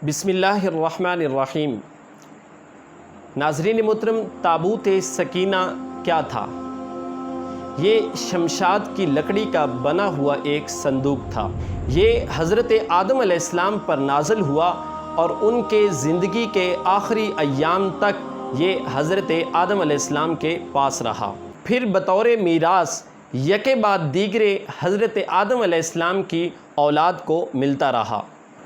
بسم اللہ الرحمن الرحیم۔ ناظرین محترم، تابوت سکینہ کیا تھا؟ یہ شمشاد کی لکڑی کا بنا ہوا ایک صندوق تھا۔ یہ حضرت آدم علیہ السلام پر نازل ہوا اور ان کے زندگی کے آخری ایام تک یہ حضرت آدم علیہ السلام کے پاس رہا۔ پھر بطور میراث یکے بعد دیگرے حضرت آدم علیہ السلام کی اولاد کو ملتا رہا،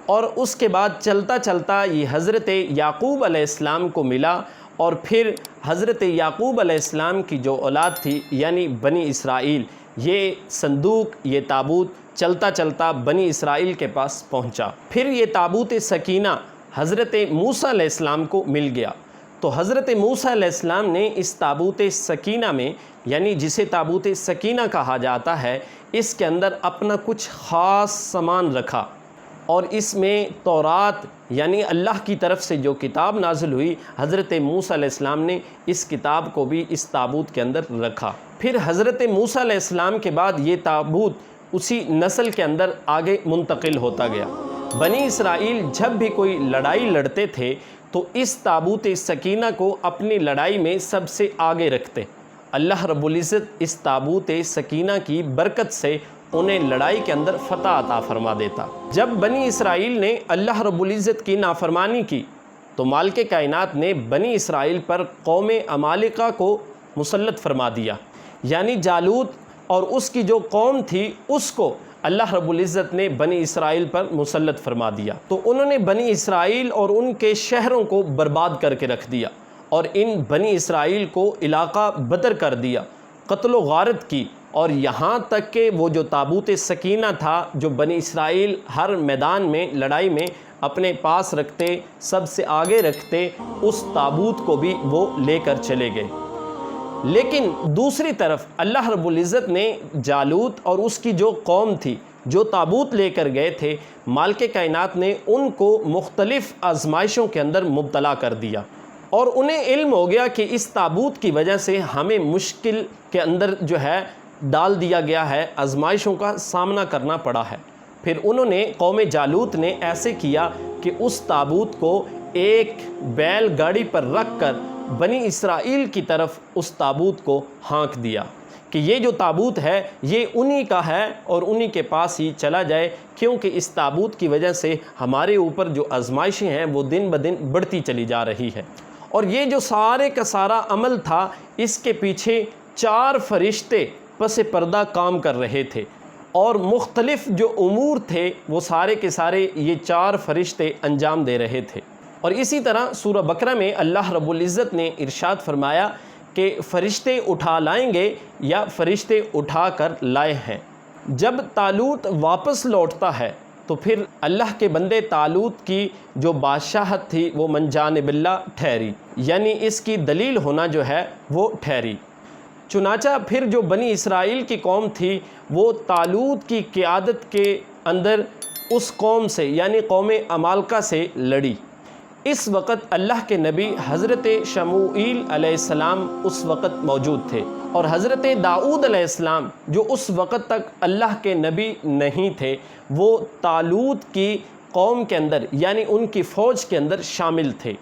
اور اس کے بعد چلتا چلتا یہ حضرت یعقوب علیہ السلام کو ملا، اور پھر حضرت یعقوب علیہ السلام کی جو اولاد تھی یعنی بنی اسرائیل، یہ صندوق، یہ تابوت چلتا چلتا بنی اسرائیل کے پاس پہنچا۔ پھر یہ تابوت سکینہ حضرت موسیٰ علیہ السلام کو مل گیا۔ تو حضرت موسیٰ علیہ السلام نے اس تابوت سکینہ میں، یعنی جسے تابوت سکینہ کہا جاتا ہے، اس کے اندر اپنا کچھ خاص سامان رکھا، اور اس میں تورات یعنی اللہ کی طرف سے جو کتاب نازل ہوئی، حضرت موسیٰ علیہ السلام نے اس کتاب کو بھی اس تابوت کے اندر رکھا۔ پھر حضرت موسیٰ علیہ السلام کے بعد یہ تابوت اسی نسل کے اندر آگے منتقل ہوتا گیا۔ بنی اسرائیل جب بھی کوئی لڑائی لڑتے تھے تو اس تابوت سکینہ کو اپنی لڑائی میں سب سے آگے رکھتے۔ اللہ رب العزت اس تابوت سکینہ کی برکت سے انہیں لڑائی کے اندر فتح عطا فرما دیتا۔ جب بنی اسرائیل نے اللہ رب العزت کی نافرمانی کی تو مالک کائنات نے بنی اسرائیل پر قوم عمالقہ کو مسلط فرما دیا، یعنی جالوت اور اس کی جو قوم تھی اس کو اللہ رب العزت نے بنی اسرائیل پر مسلط فرما دیا۔ تو انہوں نے بنی اسرائیل اور ان کے شہروں کو برباد کر کے رکھ دیا، اور ان بنی اسرائیل کو علاقہ بدر کر دیا، قتل و غارت کی، اور یہاں تک کہ وہ جو تابوت سکینہ تھا جو بنی اسرائیل ہر میدان میں لڑائی میں اپنے پاس رکھتے، سب سے آگے رکھتے، اس تابوت کو بھی وہ لے کر چلے گئے۔ لیکن دوسری طرف اللہ رب العزت نے جالوت اور اس کی جو قوم تھی جو تابوت لے کر گئے تھے، مالک کائنات نے ان کو مختلف آزمائشوں کے اندر مبتلا کر دیا، اور انہیں علم ہو گیا کہ اس تابوت کی وجہ سے ہمیں مشکل کے اندر جو ہے ڈال دیا گیا ہے، آزمائشوں کا سامنا کرنا پڑا ہے۔ پھر انہوں نے، قوم جالوت نے ایسے کیا کہ اس تابوت کو ایک بیل گاڑی پر رکھ کر بنی اسرائیل کی طرف اس تابوت کو ہانک دیا کہ یہ جو تابوت ہے یہ انہی کا ہے اور انہی کے پاس ہی چلا جائے، کیونکہ اس تابوت کی وجہ سے ہمارے اوپر جو آزمائشیں ہیں وہ دن بدن بڑھتی چلی جا رہی ہے۔ اور یہ جو سارے کا سارا عمل تھا، اس کے پیچھے 4 فرشتے پس پردہ کام کر رہے تھے، اور مختلف جو امور تھے وہ سارے کے سارے یہ 4 فرشتے انجام دے رہے تھے۔ اور اسی طرح سورہ بقرہ میں اللہ رب العزت نے ارشاد فرمایا کہ فرشتے اٹھا لائیں گے یا فرشتے اٹھا کر لائے ہیں۔ جب طالوت واپس لوٹتا ہے تو پھر اللہ کے بندے طالوت کی جو بادشاہت تھی وہ من جانب اللہ ٹھہری، یعنی اس کی دلیل ہونا جو ہے وہ ٹھہری۔ چنانچہ پھر جو بنی اسرائیل کی قوم تھی وہ طالوت کی قیادت کے اندر اس قوم سے یعنی قوم عمالقہ سے لڑی۔ اس وقت اللہ کے نبی حضرت شموئیل علیہ السلام اس وقت موجود تھے، اور حضرت داؤد علیہ السلام جو اس وقت تک اللہ کے نبی نہیں تھے، وہ طالوت کی قوم کے اندر یعنی ان کی فوج کے اندر شامل تھے۔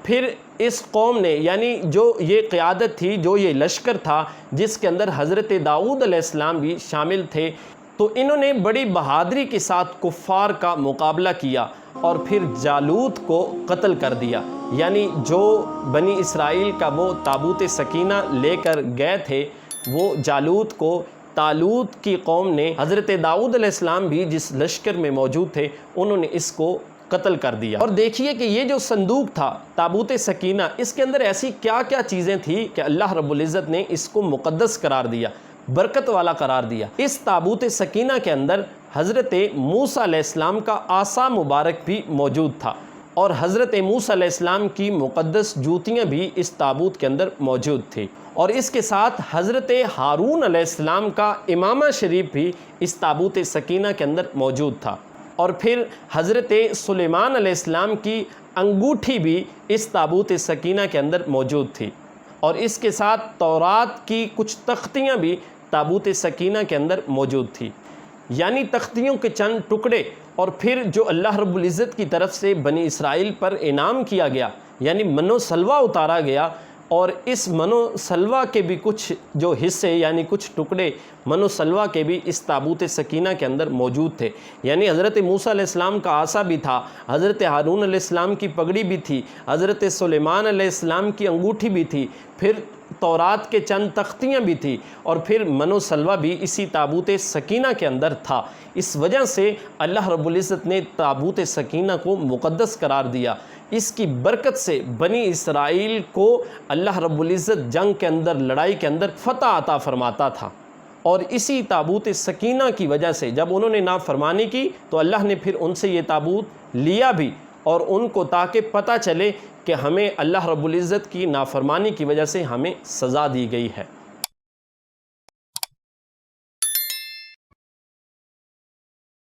پھر اس قوم نے، یعنی جو یہ قیادت تھی، جو یہ لشکر تھا جس کے اندر حضرت داؤد علیہ السلام بھی شامل تھے، تو انہوں نے بڑی بہادری کے ساتھ کفار کا مقابلہ کیا اور پھر جالوت کو قتل کر دیا، یعنی جو بنی اسرائیل کا وہ تابوت سکینہ لے کر گئے تھے، وہ جالوت کو طالوت کی قوم نے، حضرت داؤد علیہ السلام بھی جس لشکر میں موجود تھے، انہوں نے اس کو قتل کر دیا۔ اور دیکھیے کہ یہ جو صندوق تھا تابوت سکینہ، اس کے اندر ایسی کیا کیا چیزیں تھیں کہ اللہ رب العزت نے اس کو مقدس قرار دیا، برکت والا قرار دیا۔ اس تابوت سکینہ کے اندر حضرت موسیٰ علیہ السلام کا عصا مبارک بھی موجود تھا، اور حضرت موسیٰ علیہ السلام کی مقدس جوتیاں بھی اس تابوت کے اندر موجود تھی، اور اس کے ساتھ حضرت ہارون علیہ السلام کا امامہ شریف بھی اس تابوت سکینہ کے اندر موجود تھا، اور پھر حضرت سلیمان علیہ السلام کی انگوٹھی بھی اس تابوت سکینہ کے اندر موجود تھی، اور اس کے ساتھ تورات کی کچھ تختیاں بھی تابوت سکینہ کے اندر موجود تھی، یعنی تختیوں کے چند ٹکڑے اور پھر جو اللہ رب العزت کی طرف سے بنی اسرائیل پر انعام کیا گیا، یعنی من و سلوہ اتارا گیا، اور اس من و سلوہ کے بھی کچھ جو حصے یعنی کچھ ٹکڑے من و سلوہ کے بھی اس تابوت سکینہ کے اندر موجود تھے۔ یعنی حضرت موسیٰ علیہ السلام کا عصا بھی تھا، حضرت ہارون علیہ السلام کی پگڑی بھی تھی، حضرت سلیمان علیہ السلام کی انگوٹھی بھی تھی، پھر تورات کے چند تختیاں بھی تھی، اور پھر من و سلوہ بھی اسی تابوت سکینہ کے اندر تھا۔ اس وجہ سے اللہ رب العزت نے تابوت سکینہ کو مقدس قرار دیا۔ اس کی برکت سے بنی اسرائیل کو اللہ رب العزت جنگ کے اندر، لڑائی کے اندر فتح عطا فرماتا تھا، اور اسی تابوت سکینہ کی وجہ سے جب انہوں نے نافرمانی کی تو اللہ نے پھر ان سے یہ تابوت لیا بھی، اور ان کو تاکہ پتہ چلے کہ ہمیں اللہ رب العزت کی نافرمانی کی وجہ سے ہمیں سزا دی گئی ہے۔